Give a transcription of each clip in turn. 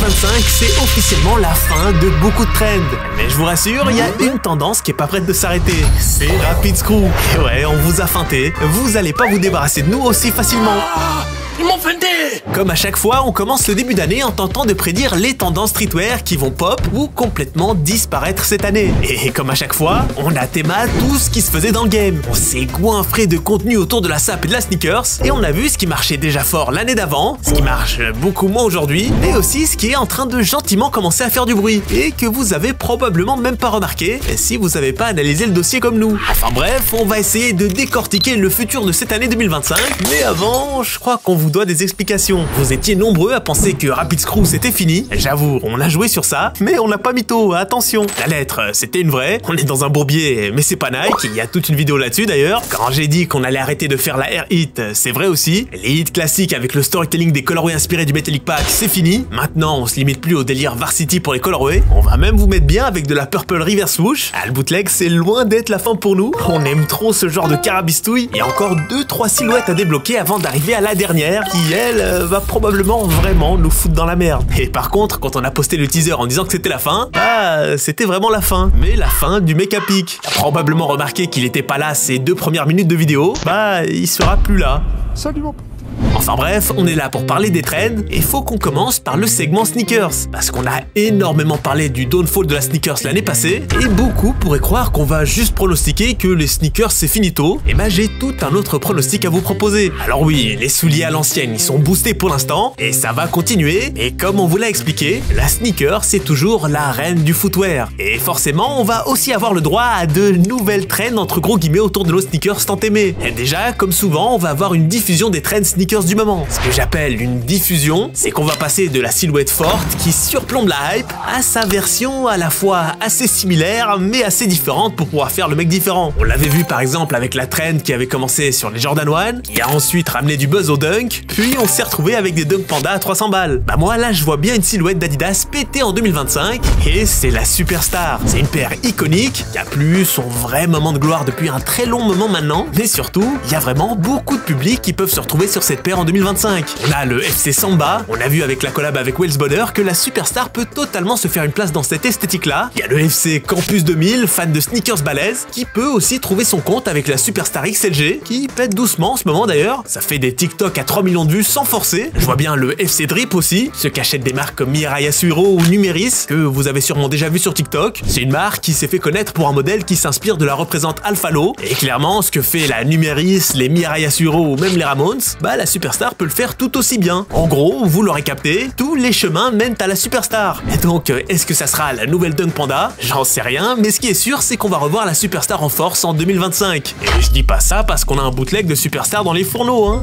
2025, c'est officiellement la fin de beaucoup de trends. Mais je vous rassure, il y a une tendance qui est pas prête de s'arrêter. C'est Rapid Screw. Et ouais, on vous a feinté. Vous allez pas vous débarrasser de nous aussi facilement. Ils m'ont feinté! Comme à chaque fois, on commence le début d'année en tentant de prédire les tendances streetwear qui vont pop ou complètement disparaître cette année. Et comme à chaque fois, on a théma tout ce qui se faisait dans le game. On s'est goinfré de contenu autour de la SAP et de la sneakers, et on a vu ce qui marchait déjà fort l'année d'avant, ce qui marche beaucoup moins aujourd'hui, mais aussi ce qui est en train de gentiment commencer à faire du bruit, et que vous avez probablement même pas remarqué si vous n'avez pas analysé le dossier comme nous. Enfin bref, on va essayer de décortiquer le futur de cette année 2025, mais avant, je crois qu'on vous doit des explications. Vous étiez nombreux à penser que Rapid Screw c'était fini. J'avoue, on a joué sur ça, mais on n'a pas mytho, attention. La lettre, c'était une vraie, on est dans un bourbier, mais c'est pas Nike, il y a toute une vidéo là-dessus d'ailleurs. Quand j'ai dit qu'on allait arrêter de faire la Air Hit, c'est vrai aussi. Les hits classiques avec le storytelling des colorways inspirés du Metallic Pack, c'est fini. Maintenant, on se limite plus au délire Varsity pour les colorways. On va même vous mettre bien avec de la Purple Reverse Swoosh. Le bootleg, c'est loin d'être la fin pour nous. On aime trop ce genre de carabistouille. Il y a encore 2-3 silhouettes à débloquer avant d'arriver à la dernière, qui elle va probablement vraiment nous foutre dans la merde. Et par contre, quand on a posté le teaser en disant que c'était la fin, bah c'était vraiment la fin. Mais la fin du Mecha Pick. T'as probablement remarqué qu'il était pas là ces 2 premières minutes de vidéo, bah il sera plus là. Salut mon pote. Enfin bref, on est là pour parler des trends et faut qu'on commence par le segment sneakers. Parce qu'on a énormément parlé du downfall de la sneakers l'année passée et beaucoup pourraient croire qu'on va juste pronostiquer que les sneakers c'est finito. Et bah j'ai tout un autre pronostic à vous proposer. Alors oui, les souliers à l'ancienne ils sont boostés pour l'instant et ça va continuer. Et comme on vous l'a expliqué, la sneaker c'est toujours la reine du footwear. Et forcément on va aussi avoir le droit à de nouvelles trends entre gros guillemets autour de nos sneakers tant aimés. Et déjà, comme souvent, on va avoir une diffusion des trends sneakers du moment. Ce que j'appelle une diffusion, c'est qu'on va passer de la silhouette forte qui surplombe la hype à sa version à la fois assez similaire mais assez différente pour pouvoir faire le mec différent. On l'avait vu par exemple avec la trend qui avait commencé sur les Jordan 1, qui a ensuite ramené du buzz au dunk, puis on s'est retrouvé avec des Dunk Panda à 300 balles. Bah moi là je vois bien une silhouette d'Adidas péter en 2025 et c'est la Superstar. C'est une paire iconique qui a plus son vrai moment de gloire depuis un très long moment maintenant, mais surtout il y a vraiment beaucoup de publics qui peuvent se retrouver sur cette paire en 2025. On a le FC Samba, on a vu avec la collab avec Wells Bonner que la Superstar peut totalement se faire une place dans cette esthétique-là. Il y a le FC Campus 2000, fan de sneakers balèzes, qui peut aussi trouver son compte avec la Superstar XLG, qui pète doucement en ce moment d'ailleurs. Ça fait des TikTok à 3 millions de vues sans forcer. Je vois bien le FC Drip aussi, ceux qui achètent des marques comme Mirai Yasuhiro ou Numeris, que vous avez sûrement déjà vu sur TikTok. C'est une marque qui s'est fait connaître pour un modèle qui s'inspire de la représente Alphalo, et clairement ce que fait la Numeris, les Mirai Yasuhiro ou même les Ramones, bah la Superstar peut le faire tout aussi bien. En gros, vous l'aurez capté, tous les chemins mènent à la Superstar. Et donc, est-ce que ça sera la nouvelle Dunk Panda? J'en sais rien, mais ce qui est sûr, c'est qu'on va revoir la Superstar en force en 2025. Et je dis pas ça parce qu'on a un bootleg de Superstar dans les fourneaux, hein.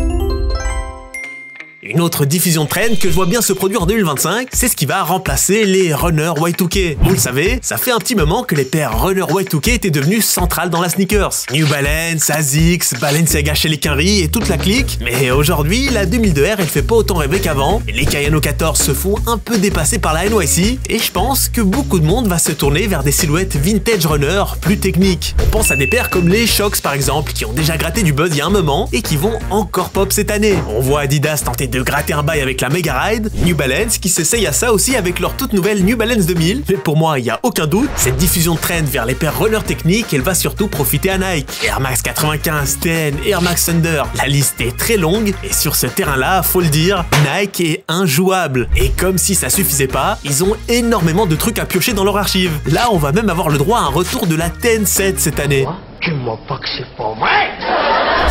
Une autre diffusion de trend que je vois bien se produire en 2025, c'est ce qui va remplacer les Runner Y2K. Vous le savez, ça fait un petit moment que les paires Runner Y2K étaient devenues centrales dans la sneakers. New Balance, Asics, Balenciaga chez les Quinry et toute la clique. Mais aujourd'hui, la 2002R elle fait pas autant rêver qu'avant. Les Kayano 14 se font un peu dépasser par la NYC et je pense que beaucoup de monde va se tourner vers des silhouettes vintage runner plus techniques. On pense à des paires comme les Shox par exemple, qui ont déjà gratté du buzz il y a un moment et qui vont encore pop cette année. On voit Adidas tenter de gratter un bail avec la Mega Ride, New Balance qui s'essaye à ça aussi avec leur toute nouvelle New Balance 2000, mais pour moi il y a aucun doute, cette diffusion de trend vers les paires runner techniques, elle va surtout profiter à Nike. Air Max 95, TN, Air Max Thunder, la liste est très longue et sur ce terrain-là, faut le dire, Nike est injouable. Et comme si ça suffisait pas, ils ont énormément de trucs à piocher dans leur archive. Là, on va même avoir le droit à un retour de la TN7 cette année. Dis-moi pas que c'est pas vrai!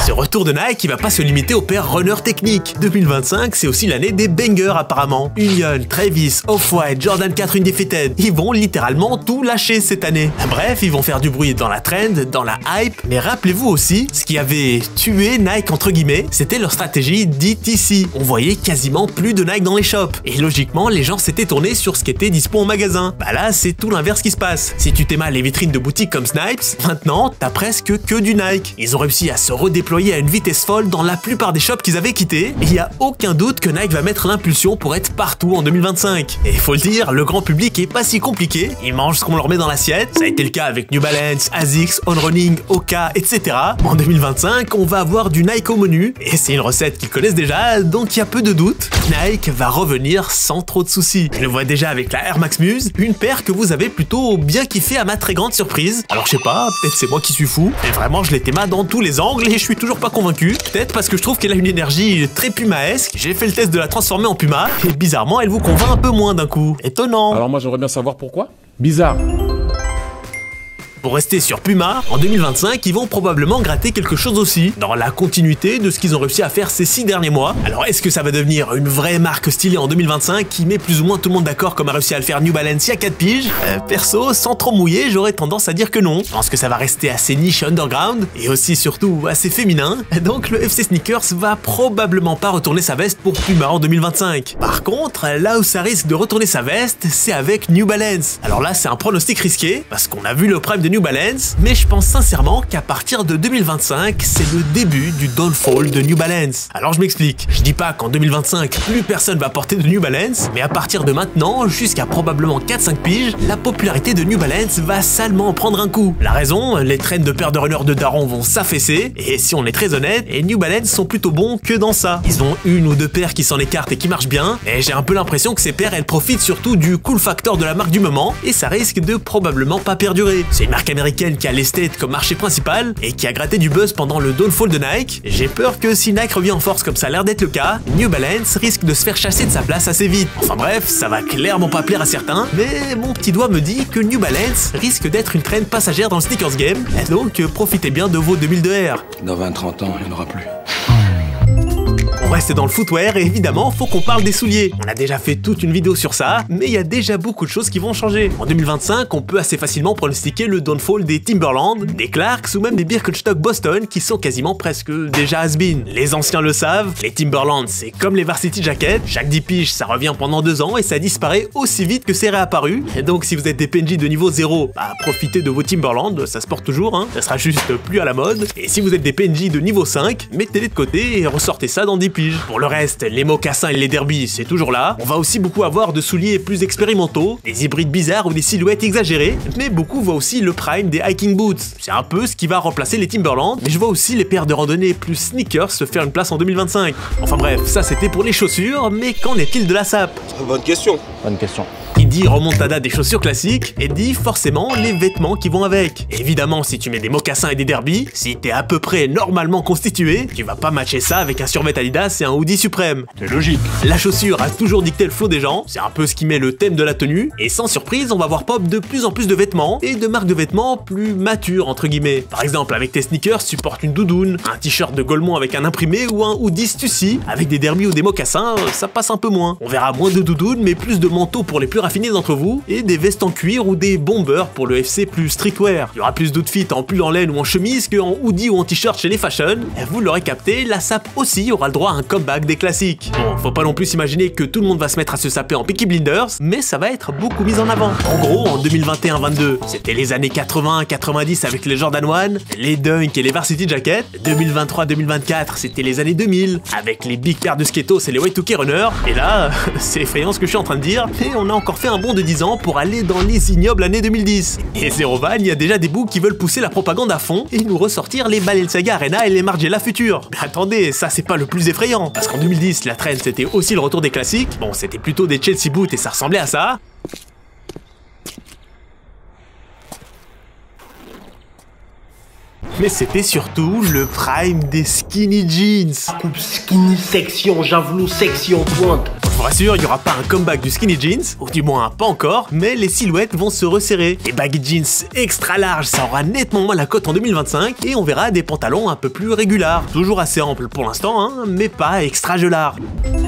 Ce retour de Nike, il va pas se limiter aux paires runner techniques. 2025, c'est aussi l'année des bangers apparemment. Union, Travis, Off-White, Jordan 4 Undefeated, ils vont littéralement tout lâcher cette année. Bref, ils vont faire du bruit dans la trend, dans la hype, mais rappelez-vous aussi, ce qui avait tué Nike entre guillemets, c'était leur stratégie DTC. On voyait quasiment plus de Nike dans les shops. Et logiquement, les gens s'étaient tournés sur ce qui était dispo en magasin. Bah là, c'est tout l'inverse qui se passe. Si tu t'aimes les vitrines de boutiques comme Snipes, maintenant, t'as presque que du Nike. Ils ont réussi à se redéployer à une vitesse folle dans la plupart des shops qu'ils avaient quittés, et il n'y a aucun doute que Nike va mettre l'impulsion pour être partout en 2025. Et il faut le dire, le grand public est pas si compliqué, ils mangent ce qu'on leur met dans l'assiette. Ça a été le cas avec New Balance, Asics, On Running, Hoka, etc. En 2025, on va avoir du Nike au menu, et c'est une recette qu'ils connaissent déjà, donc il y a peu de doute. Nike va revenir sans trop de soucis. Je le vois déjà avec la Air Max Muse, une paire que vous avez plutôt bien kiffé à ma très grande surprise. Alors je sais pas, peut-être c'est moi qui suis fou, mais vraiment je l'étais dans tous les angles et je suis toujours pas convaincu. Peut-être parce que je trouve qu'elle a une énergie très pumaesque. J'ai fait le test de la transformer en puma, et bizarrement elle vous convainc un peu moins d'un coup. Étonnant. Alors moi j'aimerais bien savoir pourquoi. Bizarre. Pour rester sur Puma, en 2025, ils vont probablement gratter quelque chose aussi, dans la continuité de ce qu'ils ont réussi à faire ces 6 derniers mois. Alors est-ce que ça va devenir une vraie marque stylée en 2025 qui met plus ou moins tout le monde d'accord comme a réussi à le faire New Balance il y a 4 piges? Perso, sans trop mouiller, j'aurais tendance à dire que non. Je pense que ça va rester assez niche underground, et aussi surtout assez féminin, donc le FC Sneakers va probablement pas retourner sa veste pour Puma en 2025. Par contre, là où ça risque de retourner sa veste, c'est avec New Balance. Alors là, c'est un pronostic risqué, parce qu'on a vu le prime de New Balance, mais je pense sincèrement qu'à partir de 2025, c'est le début du downfall de New Balance. Alors je m'explique, je dis pas qu'en 2025, plus personne va porter de New Balance, mais à partir de maintenant, jusqu'à probablement 4-5 piges, la popularité de New Balance va salement en prendre un coup. La raison, les trends de paires de runners de daron vont s'affaisser, et si on est très honnête, les New Balance sont plutôt bons que dans ça. Ils ont une ou deux paires qui s'en écartent et qui marchent bien, et j'ai un peu l'impression que ces paires, elles profitent surtout du cool factor de la marque du moment, et ça risque de probablement pas perdurer. C'est une marque américaine qui a l'esthète comme marché principal et qui a gratté du buzz pendant le downfall de Nike. J'ai peur que si Nike revient en force comme ça a l'air d'être le cas, New Balance risque de se faire chasser de sa place assez vite. Enfin bref, ça va clairement pas plaire à certains, mais mon petit doigt me dit que New Balance risque d'être une traîne passagère dans le sneakers game, et donc profitez bien de vos 2002 R. Dans 20-30 ans, il n'y en aura plus. On reste dans le footwear et évidemment, faut qu'on parle des souliers. On a déjà fait toute une vidéo sur ça, mais il y a déjà beaucoup de choses qui vont changer. En 2025, on peut assez facilement pronostiquer le downfall des Timberland, des Clarks ou même des Birkenstock Boston qui sont quasiment presque déjà has-been. Les anciens le savent, les Timberland c'est comme les Varsity Jackets, chaque 10 piges ça revient pendant 2 ans et ça disparaît aussi vite que c'est réapparu. Et donc si vous êtes des PNJ de niveau 0, bah profitez de vos Timberland, ça se porte toujours, hein. Ça sera juste plus à la mode. Et si vous êtes des PNJ de niveau 5, mettez-les de côté et ressortez ça dans 10 piges. Pour le reste, les mocassins et les derbies, c'est toujours là. On va aussi beaucoup avoir de souliers plus expérimentaux, des hybrides bizarres ou des silhouettes exagérées, mais beaucoup voient aussi le prime des hiking boots. C'est un peu ce qui va remplacer les Timberland, mais je vois aussi les paires de randonnée plus sneakers se faire une place en 2025. Enfin bref, ça c'était pour les chaussures, mais qu'en est-il de la sape? Bonne question. Bonne question. Qui dit remontada des chaussures classiques, et dit forcément les vêtements qui vont avec. Évidemment, si tu mets des mocassins et des derbies, si t'es à peu près normalement constitué, tu vas pas matcher ça avec un survêt Adidas et un hoodie suprême. C'est logique. La chaussure a toujours dicté le flow des gens, c'est un peu ce qui met le thème de la tenue, et sans surprise, on va voir pop de plus en plus de vêtements, et de marques de vêtements plus matures entre guillemets. Par exemple, avec tes sneakers, tu portes une doudoune, un t-shirt de Golemont avec un imprimé ou un hoodie Stussy. Avec des derbies ou des mocassins, ça passe un peu moins. On verra moins de doudounes, mais plus de manteaux pour les plus raffinés d'entre vous, et des vestes en cuir ou des bombers pour le FC plus streetwear. Il y aura plus d'outfits en pull en laine ou en chemise qu'en hoodie ou en t-shirt chez les fashion. Et vous l'aurez capté, la sape aussi aura le droit à un comeback des classiques. Bon, faut pas non plus imaginer que tout le monde va se mettre à se saper en Peaky Blinders, mais ça va être beaucoup mis en avant. En gros, en 2021-22, c'était les années 80-90 avec les Jordan 1, les Dunk et les Varsity Jackets. 2023-2024, c'était les années 2000 avec les big paires de Sketos et les Y2K Runners. Et là, c'est effrayant ce que je suis en train de dire, mais on a encore fait un bond de 10 ans pour aller dans les ignobles années 2010. Et Zero Van, il y a déjà des bouts qui veulent pousser la propagande à fond et nous ressortir les Balenciaga Arena et les Margiela Future. Mais attendez, ça c'est pas le plus effrayant, parce qu'en 2010, la trend c'était aussi le retour des classiques. Bon, c'était plutôt des Chelsea boots et ça ressemblait à ça. Mais c'était surtout le prime des skinny jeans. Coupe skinny section, javelot section pointe. Je vous rassure, il n'y aura pas un comeback du skinny jeans, ou du moins pas encore, mais les silhouettes vont se resserrer. Les baggy jeans extra larges, ça aura nettement moins la cote en 2025, et on verra des pantalons un peu plus régulars. Toujours assez amples pour l'instant, hein, mais pas extra larges.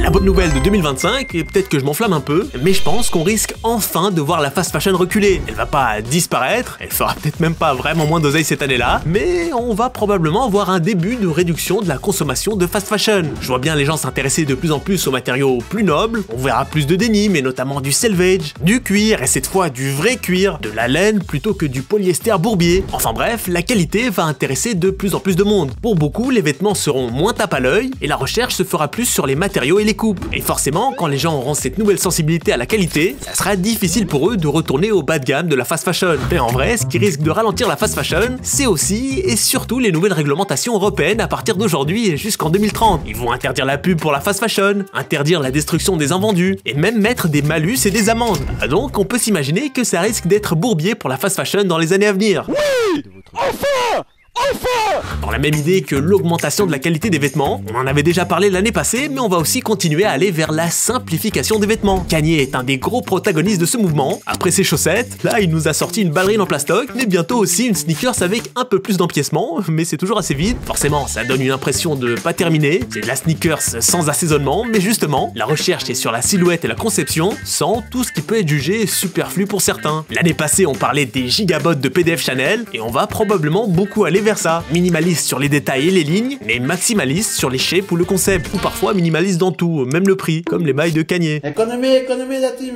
La bonne nouvelle de 2025, et peut-être que je m'enflamme un peu, mais je pense qu'on risque enfin de voir la fast fashion reculer. Elle va pas disparaître, elle fera peut-être même pas vraiment moins d'oseille cette année-là, mais on va probablement voir un début de réduction de la consommation de fast fashion. Je vois bien les gens s'intéresser de plus en plus aux matériaux plus nobles, on verra plus de denim et notamment du selvage, du cuir et cette fois du vrai cuir, de la laine plutôt que du polyester bourbier. Enfin bref, la qualité va intéresser de plus en plus de monde. Pour beaucoup, les vêtements seront moins tape à l'œil et la recherche se fera plus sur les matériaux et les coupes. Et forcément, quand les gens auront cette nouvelle sensibilité à la qualité, ça sera difficile pour eux de retourner au bas de gamme de la fast fashion. Mais en vrai, ce qui risque de ralentir la fast fashion, c'est aussi et surtout les nouvelles réglementations européennes à partir d'aujourd'hui et jusqu'en 2030. Ils vont interdire la pub pour la fast fashion, interdire la destruction des invendus, et même mettre des malus et des amendes. Donc on peut s'imaginer que ça risque d'être bourbier pour la fast fashion dans les années à venir. Oui! Enfin! Dans la même idée que l'augmentation de la qualité des vêtements, on en avait déjà parlé l'année passée, mais on va aussi continuer à aller vers la simplification des vêtements. Kanye est un des gros protagonistes de ce mouvement. Après ses chaussettes, là il nous a sorti une ballerine en plastoc, mais bientôt aussi une sneakers avec un peu plus d'empiècement, mais c'est toujours assez vide. Forcément, ça donne une impression de pas terminé. C'est de la sneakers sans assaisonnement, mais justement, la recherche est sur la silhouette et la conception, sans tout ce qui peut être jugé superflu pour certains. L'année passée, on parlait des gigabots de PDF Chanel, et on va probablement beaucoup aller vers ça. Minimaliste sur les détails et les lignes, mais maximaliste sur les shapes ou le concept, ou parfois minimaliste dans tout, même le prix, comme les mailles de Kanye. Économie la team.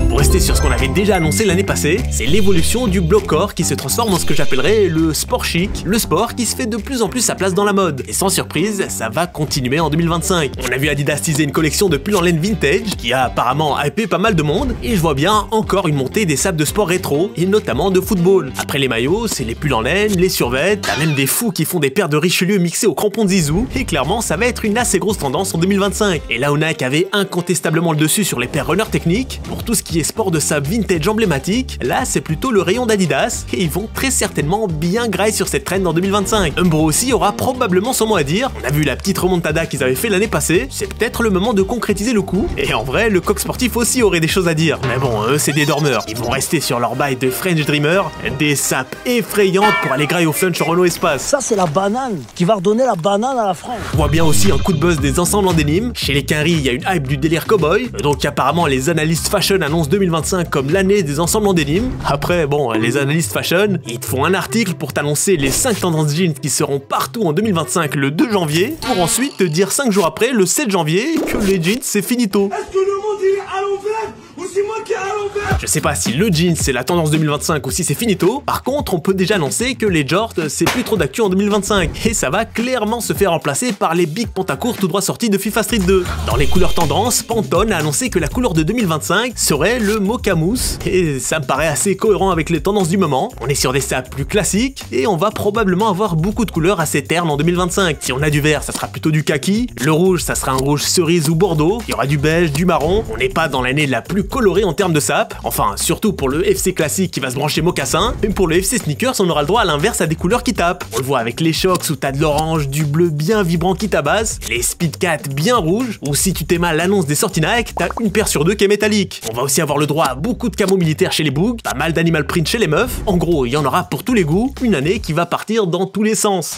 Pour rester sur ce qu'on avait déjà annoncé l'année passée, c'est l'évolution du bloc-corps qui se transforme en ce que j'appellerais le sport chic, le sport qui se fait de plus en plus sa place dans la mode. Et sans surprise, ça va continuer en 2025. On a vu Adidas teaser une collection de pulls en laine vintage, qui a apparemment hypé pas mal de monde, et je vois bien encore une montée des sapes de sport rétro, et notamment de football. Après les maillots, c'est les pulls en laine, les survêtements, t'as même des fous qui font des paires de Richelieu mixées aux crampons de Zizou, et clairement ça va être une assez grosse tendance en 2025. Et là où Nike avait incontestablement le dessus sur les paires runner techniques, pour tout ce qui est sport de sable vintage emblématique, là c'est plutôt le rayon d'Adidas, et ils vont très certainement bien grailler sur cette trend en 2025. Umbro aussi aura probablement son mot à dire, on a vu la petite remontada qu'ils avaient fait l'année passée, c'est peut-être le moment de concrétiser le coup, et en vrai le coq sportif aussi aurait des choses à dire. Mais bon, eux c'est des dormeurs, ils vont rester sur leur bail de French Dreamer, des sapes effrayantes pour aller grailler au flunch au Renault Espace. Ça, c'est la banane qui va redonner la banane à la France. On voit bien aussi un coup de buzz des ensembles en denim. Chez les Quinry, il y a une hype du délire cowboy. Donc apparemment, les analystes fashion annoncent 2025 comme l'année des ensembles en denim. Après, bon, les analystes fashion, ils te font un article pour t'annoncer les 5 tendances jeans qui seront partout en 2025 le 2 janvier, pour ensuite te dire 5 jours après, le 7 janvier, que les jeans c'est finito. Est-ce que le monde est à l'envers ou c'est moi qui est à l'envers? Je sais pas si le jean c'est la tendance 2025 ou si c'est finito. Par contre, on peut déjà annoncer que les jorts c'est plus trop d'actu en 2025 et ça va clairement se faire remplacer par les big pantacourt tout droit sortis de FIFA Street 2. Dans les couleurs tendances, Pantone a annoncé que la couleur de 2025 serait le mocha mousse et ça me paraît assez cohérent avec les tendances du moment. On est sur des sapes plus classiques et on va probablement avoir beaucoup de couleurs assez ternes en 2025. Si on a du vert, ça sera plutôt du kaki. Le rouge, ça sera un rouge cerise ou bordeaux. Il y aura du beige, du marron. On n'est pas dans l'année la plus colorée en termes de sapes. Enfin, surtout pour le FC classique qui va se brancher mocassin. Même pour le FC sneakers, on aura le droit à l'inverse à des couleurs qui tapent. On le voit avec les Shox où t'as de l'orange, du bleu bien vibrant qui tabasse, les Speedcat bien rouges, ou si tu t'aimes à l'annonce des sorties Nike, t'as une paire sur deux qui est métallique. On va aussi avoir le droit à beaucoup de camo militaires chez les bougs, pas mal d'animal print chez les meufs. En gros, il y en aura pour tous les goûts, une année qui va partir dans tous les sens.